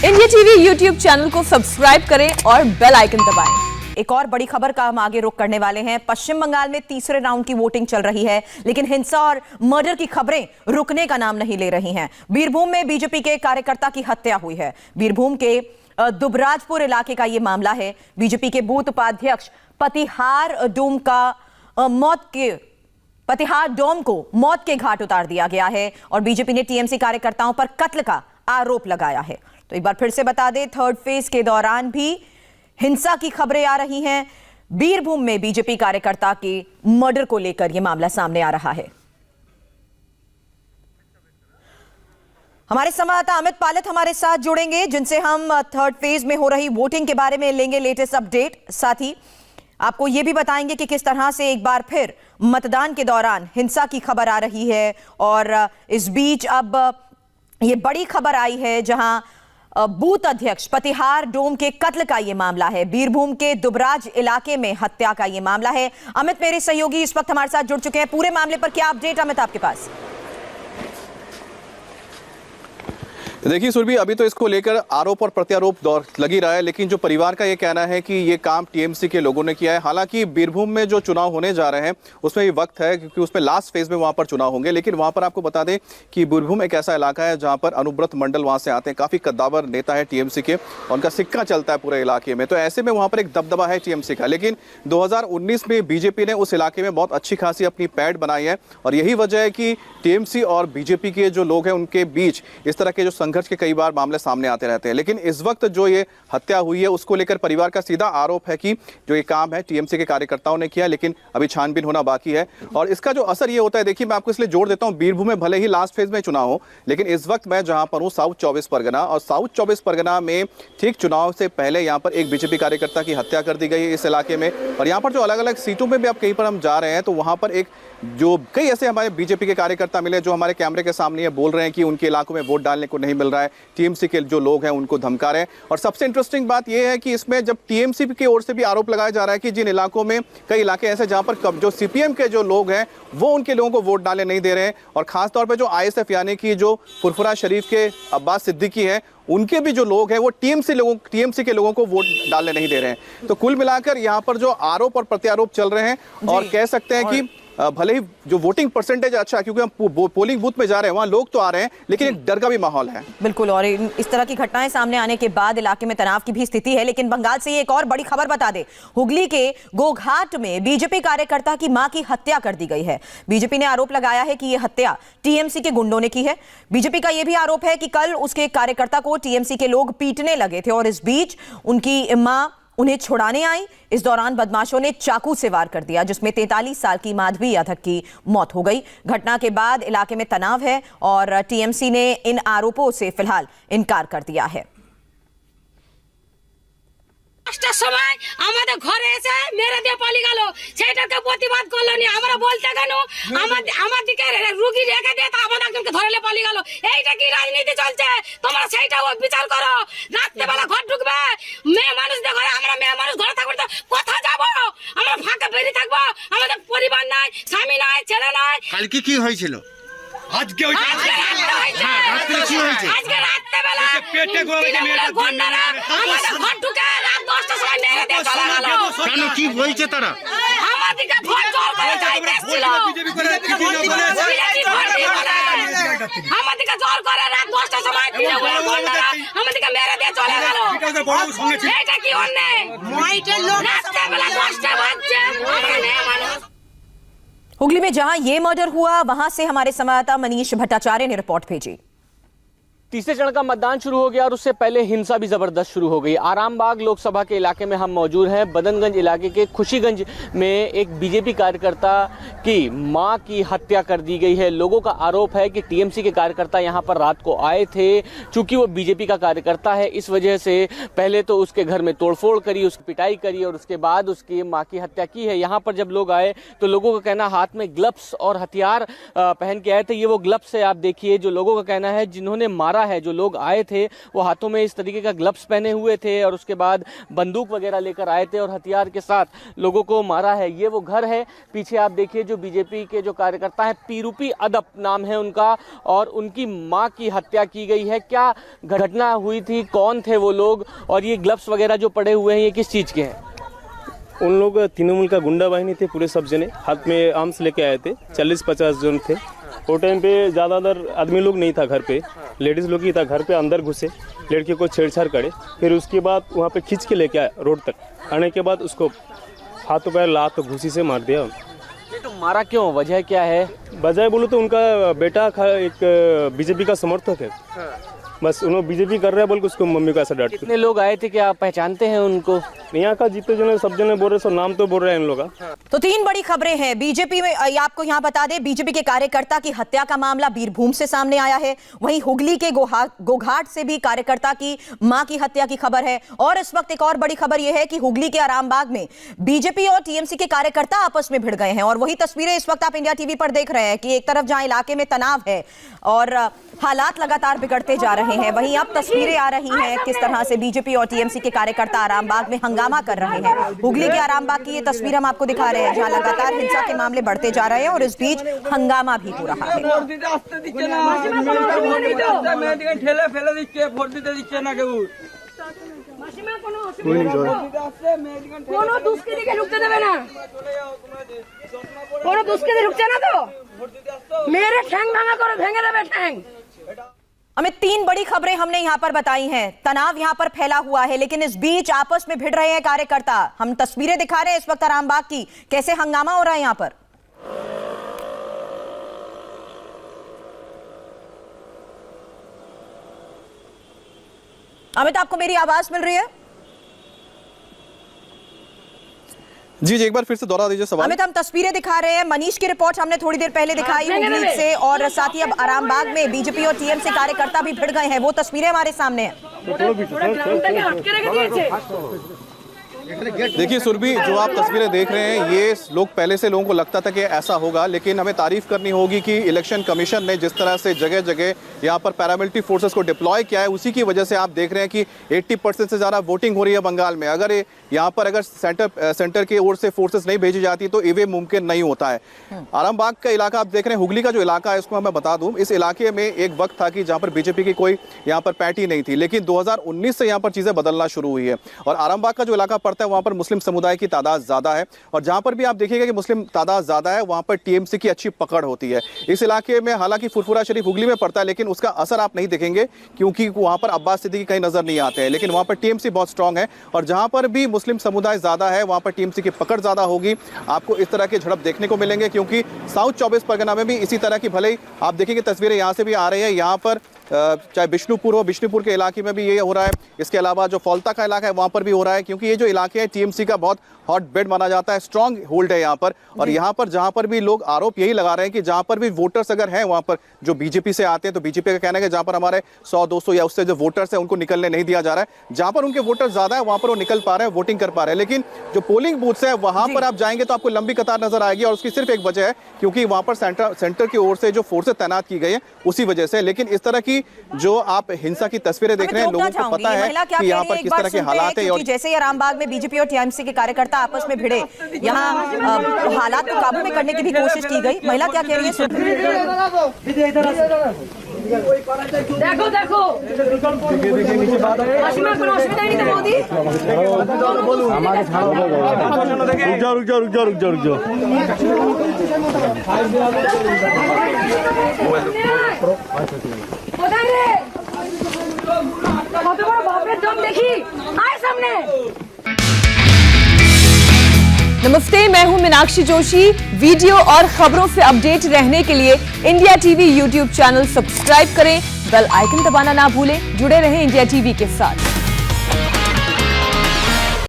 India TV YouTube channel को subscribe करें और बेल आइकन दबाएं। एक और बड़ी खबर का हम आगे रुख करने वाले हैं। पश्चिम बंगाल में तीसरे राउंड की वोटिंग चल रही है, लेकिन हिंसा और मर्डर की खबरें रुकने का नाम नहीं ले रही हैं। बीरभूम में बीजेपी के कार्यकर्ता की हत्या हुई है। बीरभूम के दुबराजपुर इलाके का यह मामला है। बीजेपी के बूथ उपाध्यक्ष पतिहार डोम को मौत के घाट उतार दिया गया है और बीजेपी ने टीएमसी कार्यकर्ताओं पर कत्ल का आरोप लगाया है। तो एक बार फिर से बता दें, थर्ड फेज के दौरान भी हिंसा की खबरें आ रही हैं। बीरभूम में बीजेपी कार्यकर्ता के मर्डर को लेकर यह मामला सामने आ रहा है। हमारे संवाददाता अमित पालत हमारे साथ जुड़ेंगे, जिनसे हम थर्ड फेज में हो रही वोटिंग के बारे में लेंगे लेटेस्ट अपडेट। साथ ही आपको यह भी बताएंगे कि किस तरह से एक बार फिर मतदान के दौरान हिंसा की खबर आ रही है। और इस बीच अब ये बड़ी खबर आई है, जहां बूथ अध्यक्ष पतिहार डोम के कत्ल का यह मामला है। बीरभूम के दुबराज इलाके में हत्या का यह मामला है। अमित, मेरे सहयोगी इस वक्त हमारे साथ जुड़ चुके हैं। पूरे मामले पर क्या अपडेट अमित आपके पास? देखिए सुरभि, अभी तो इसको लेकर आरोप और प्रत्यारोप दौर लगी रहा है, लेकिन जो परिवार का ये कहना है कि ये काम टीएमसी के लोगों ने किया है। हालांकि बीरभूम में जो चुनाव होने जा रहे हैं उसमें ये वक्त है, क्योंकि उसमें लास्ट फेज में वहां पर चुनाव होंगे। लेकिन वहां पर आपको बता दें कि बीरभूम एक ऐसा इलाका है जहां पर अनुव्रत मंडल वहां से आते हैं, काफी कद्दावर नेता है टीएमसी के, उनका सिक्का चलता है पूरे इलाके में। तो ऐसे में वहां पर एक दबदबा है टीएमसी का। लेकिन 2019 में बीजेपी ने उस इलाके में बहुत अच्छी खासी अपनी पैठ बनाई है और यही वजह है कि टीएमसी और बीजेपी के जो लोग हैं उनके बीच इस तरह के जो संघर्ष के कई बार सामने आते रहते हैं। लेकिन इस वक्त जो ये हत्या हुई है उसको लेकर परिवार का सीधा आरोप है कि जो ये काम है टीएमसी के कार्यकर्ताओं ने किया, लेकिन अभी छानबीन होना बाकी है। और इसका जो असर ये होता है, देखिए मैं आपको इसलिए जोड़ देता हूं, बीरभूम में भले ही लास्ट फेज में चुनाव हो, लेकिन इस वक्त मैं जहां पर हूं साउथ 24 परगना, और साउथ 24 परगना में ठीक चुनाव से पहले यहां पर एक बीजेपी कार्यकर्ता की हत्या कर दी गई है इस इलाके में। और यहां पर जो अलग अलग सीटों में भी अब कहीं पर हम जा रहे हैं तो वहां पर एक जो कई ऐसे हमारे बीजेपी के कार्यकर्ता मिले जो हमारे कैमरे के सामने ये बोल रहे हैं कि उनके इलाकों में वोट डालने को नहीं मिल रहा है, टीएमसी के जो लोग हैं उनको धमका रहे हैं। और सबसे इंटरेस्टिंग बात यह है कि इसमें जब टीएमसी की ओर से भी आरोप लगाया जा रहा है कि जिन इलाकों में कई इलाके ऐसे जहां पर जो सीपीएम के जो लोग हैं वो उनके लोगों को वोट डालने नहीं दे रहे हैं, और खासतौर पर जो आईएसएफ यानी कि जो फुरफुरा शरीफ के अब्बास सिद्दीकी हैं उनके भी जो लोग हैं वो टीएमसी के लोगों को वोट डालने नहीं दे रहे हैं। तो कुल मिलाकर यहां पर जो आरोप और प्रत्यारोप चल रहे हैं, और कह सकते हैं कि भले ही जो वोटिंग परसेंटेज अच्छा है, क्योंकि हम पोलिंग बूथ में जा रहे हैं वहां लोग तो आ रहे हैं, लेकिन एक डर का भी माहौल है। बिल्कुल, और इस तरह की घटनाएं सामने आने के बाद इलाके में तनाव की भी स्थिति है। लेकिन बंगाल से एक और बड़ी खबर बता दे, हुगली के गोघाट में बीजेपी कार्यकर्ता की मां की हत्या कर दी गई है। बीजेपी ने आरोप लगाया है कि यह हत्या टीएमसी के गुंडों ने की है। बीजेपी का यह भी आरोप है कि कल उसके कार्यकर्ता को टीएमसी के लोग पीटने लगे थे और इस बीच उनकी मां उन्हें छुड़ाने आई। इस दौरान बदमाशों ने चाकू से वार कर दिया, जिसमें 43 साल की माधवी यादव की मौत हो गई। घटना के बाद इलाके में तनाव है और टीएमसी ने इन आरोपों से फिलहाल इनकार कर दिया है। সময় আমাদের ঘরে এসে মেরে দিয়ে পালিয়ে গেল, সেটাকে প্রতিবাদ করলো নি। আমরা বলতে কেন আমার দিকে রুগী রেখে দিয়ে আমাদের একজনকে ধরে পালিয়ে গেল। এইটা কি রাজনীতি চলছে? তোমরা সেইটাও বিচার করো। রাত্রেবেলা ঘর ঢুকবে মেয়ে মানুষদের ঘরে, আমরা মেয়ে মানুষ ঘরে থাকবো তো কোথা যাবো? আমরা ফাঁকা বেরিয়ে থাকবো, আমাদের পরিবার নাই, স্বামী নাই, ছেলে নাই। কালকে কি হয়েছিল? আজকে আজকে রাত্রেবেলা পেটে গন্ডারা আমাদের ঘর ঢুকে রাত 10টার সময় মেরে দিয়ে চলে গেল। কেন, কি বলছে তারা? আমাদেরকে ভোট জোর করে চাইতেছিল, আমাদেরকে জোর করে রাত 10টার সময় গন্ডারা আমাদেরকে মেরে দিয়ে চলে গেল। এটা কি অন্যায়? রাত্রেবেলা 10টা বাজছে, আমরা মেয়ে মানুষ। हुगली में जहां यह मर्डर हुआ, वहां से हमारे संवाददाता मनीष भट्टाचार्य ने रिपोर्ट भेजी। तीसरे चरण का मतदान शुरू हो गया और उससे पहले हिंसा भी जबरदस्त शुरू हो गई। आरामबाग लोकसभा के इलाके में हम मौजूद हैं। बदनगंज इलाके के खुशीगंज में एक बीजेपी कार्यकर्ता की मां की हत्या कर दी गई है। लोगों का आरोप है कि टीएमसी के कार्यकर्ता यहां पर रात को आए थे। चूंकि वो बीजेपी का कार्यकर्ता है, इस वजह से पहले तो उसके घर में तोड़फोड़ करी, उसकी पिटाई करी और उसके बाद उसकी मां की हत्या की है। यहाँ पर जब लोग आए तो लोगों का कहना, हाथ में ग्लव्स और हथियार पहन के आए थे। ये वो ग्लव्स है, आप देखिए, जो लोगों का कहना है जिन्होंने मारा मारा है। जो लोग आए थे वो हाथों में इस तरीके का ग्लव्स पहने हुए थे और उसके बाद बंदूक वगैरह लेकर आए थे और हथियार के साथ लोगों को मारा है। ये वो घर है, पीछे आप देखिए जो बीजेपी के जो कार्यकर्ता हैं, पीरूपी अदप नाम है उनका, और उनकी मां की हत्या की गई है। क्या घटना हुई थी, कौन थे वो लोग, और ये ग्लव्स वगैरह जो पड़े हुए हैं ये किस चीज़ के हैं? उन लोग तृणमूल का गुंडा बाहिनी थे, पूरे सब जने हाथ में आर्म्स लेके आए थे, 40-50 जन थे। वो टाइम पे ज़्यादातर आदमी लोग नहीं था घर पे, लेडीज़ लोग ही था घर पे। अंदर घुसे, लड़की को छेड़छाड़ करे, फिर उसके बाद वहाँ पे खींच के लेके आए रोड तक। आने के बाद उसको हाथों पैर लात घुसी से मार दिया। ये तो मारा क्यों, वजह क्या है? बजाय बोलो तो उनका बेटा एक बीजेपी का समर्थक है, बस उन्होंने बीजेपी कर रहा है बोल के उसको मम्मी को ऐसा डांटते। कितने लोग आए थे, क्या आप पहचानते हैं उनको? यहाँ का जितने जने सब जने बोल रहे, सब नाम तो बोल रहे हैं इन लोग का। तो तीन बड़ी खबरें हैं बीजेपी में। आपको यहां बता दें, बीजेपी के कार्यकर्ता की हत्या का मामला बीरभूम से सामने आया है। वहीं हुगली के गोघाट से भी कार्यकर्ता की मां की हत्या की खबर है। और इस वक्त एक और बड़ी खबर यह है कि हुगली के आरामबाग में बीजेपी और टीएमसी के कार्यकर्ता आपस में भिड़ गए हैं। और वही तस्वीरें इस वक्त आप इंडिया टीवी पर देख रहे हैं कि एक तरफ जहां इलाके में तनाव है और हालात लगातार बिगड़ते जा रहे हैं, वहीं अब तस्वीरें आ रही हैं किस तरह से बीजेपी और टीएमसी के कार्यकर्ता आरामबाग में हंगामा कर रहे हैं। हुगली के आरामबाग की ये तस्वीर हम आपको दिखा रहे हैं, जहां लगातार हिंसा के मामले बढ़ते जा रहे हैं और इस बीच हंगामा भी हो रहा है। हमें तीन बड़ी खबरें हमने यहां पर बताई हैं। तनाव यहां पर फैला हुआ है, लेकिन इस बीच आपस में भिड़ रहे हैं कार्यकर्ता। हम तस्वीरें दिखा रहे हैं इस वक्त आरामबाग की, कैसे हंगामा हो रहा है यहां पर। अमित, आपको मेरी आवाज मिल रही है? जी एक बार फिर से दोहरा दीजिए सवाल। अमित, हम तस्वीरें दिखा रहे हैं, मनीष की रिपोर्ट हमने थोड़ी देर पहले दिखाई हुगली से, और साथ ही अब आरामबाग में बीजेपी और टीएमसी कार्यकर्ता भी भिड़ गए हैं। वो तस्वीरें हमारे सामने हैं। देखिए सुरभि, जो आप तस्वीरें देख रहे हैं, ये लोग पहले से लोगों को लगता था कि ऐसा होगा, लेकिन हमें तारीफ करनी होगी कि इलेक्शन कमीशन ने जिस तरह से जगह जगह यहाँ पर पैरामिलिट्री फोर्सेस को डिप्लॉय किया है, उसी की वजह से आप देख रहे हैं कि 80% से ज़्यादा वोटिंग हो रही है बंगाल में। अगर यहाँ पर अगर सेंटर की ओर से फोर्सेस नहीं भेजी जाती तो ईवीएम मुमकिन नहीं होता है। आरामबाग का इलाका आप देख रहे हैं, हुगली का जो इलाका है उसको मैं बता दूं, इस इलाके में एक वक्त था कि जहाँ पर बीजेपी की कोई यहाँ पर पैटी नहीं थी, लेकिन 2019 से यहाँ पर चीज़ें बदलना शुरू हुई है। और आरामबाग का जो इलाका पड़ता है वहाँ पर मुस्लिम समुदाय की तादाद ज़्यादा है, और जहाँ पर भी आप देखिएगा कि मुस्लिम तादाद ज़्यादा है, वहाँ पर टीएमसी की अच्छी पकड़ होती है। इस इलाके में हालांकि फुरफुरा शरीफ हुगली में पड़ता है, लेकिन उसका असर आप नहीं देखेंगे क्योंकि वहाँ पर अब्बास सिद्दीकी कहीं नजर नहीं आते हैं, लेकिन वहाँ पर टीएमसी बहुत स्ट्रांग है। और जहाँ पर भी मुस्लिम समुदाय ज़्यादा है वहाँ पर टीएमसी की पकड़ ज़्यादा होगी। आपको इस तरह के झड़प देखने को मिलेंगे, क्योंकि साउथ 24 परगना में भी इसी तरह की, भले ही आप देखेंगे तस्वीरें यहाँ से भी आ रही है, यहाँ पर चाहे बिष्णुपुर हो, बिष्णुपुर के इलाके में भी ये हो रहा है। इसके अलावा जो फौलता का इलाका है वहाँ पर भी हो रहा है, क्योंकि ये जो इलाके हैं टीएमसी का बहुत हॉट बेड माना जाता है, स्ट्रॉन्ग होल्ड है यहाँ पर। और यहाँ पर जहाँ पर भी लोग आरोप यही लगा रहे हैं कि जहाँ पर भी वोटर्स अगर हैं वहाँ पर जो बीजेपी से आते हैं, तो बीजेपी का कहना है कि जहाँ पर हमारे 100-200 या उससे जो वोटर्स हैं उनको निकलने नहीं दिया जा रहा है। जहाँ पर उनके वोटर्स ज़्यादा है वहाँ पर वो निकल पा रहे हैं, वोटिंग कर पा रहे हैं। लेकिन जो पोलिंग बूथ्स है वहाँ पर आप जाएंगे तो आपको लंबी कतार नजर आएगी, और उसकी सिर्फ एक वजह है, क्योंकि वहाँ पर सेंटर की ओर से जो फोर्सेज तैनात की गई है उसी वजह से। लेकिन इस तरह की जो आप हिंसा की तस्वीरें देख रहे हैं, लोगों को पता है कि यहाँ पर किस तरह के हालात है। और जैसे ही आरामबाग में बीजेपी और टीएमसी के कार्यकर्ता आपस में भिड़े, यहाँ हालात को काबू में करने की भी कोशिश की गई। महिला क्या कह रही है? देखो देखो रुक जाओ। नमस्ते, मैं हूं मीनाक्षी जोशी। वीडियो और खबरों से अपडेट रहने के लिए India TV YouTube channel subscribe करें, बेल आइकन दबाना ना भूलें। जुड़े रहें इंडिया टीवी के साथ।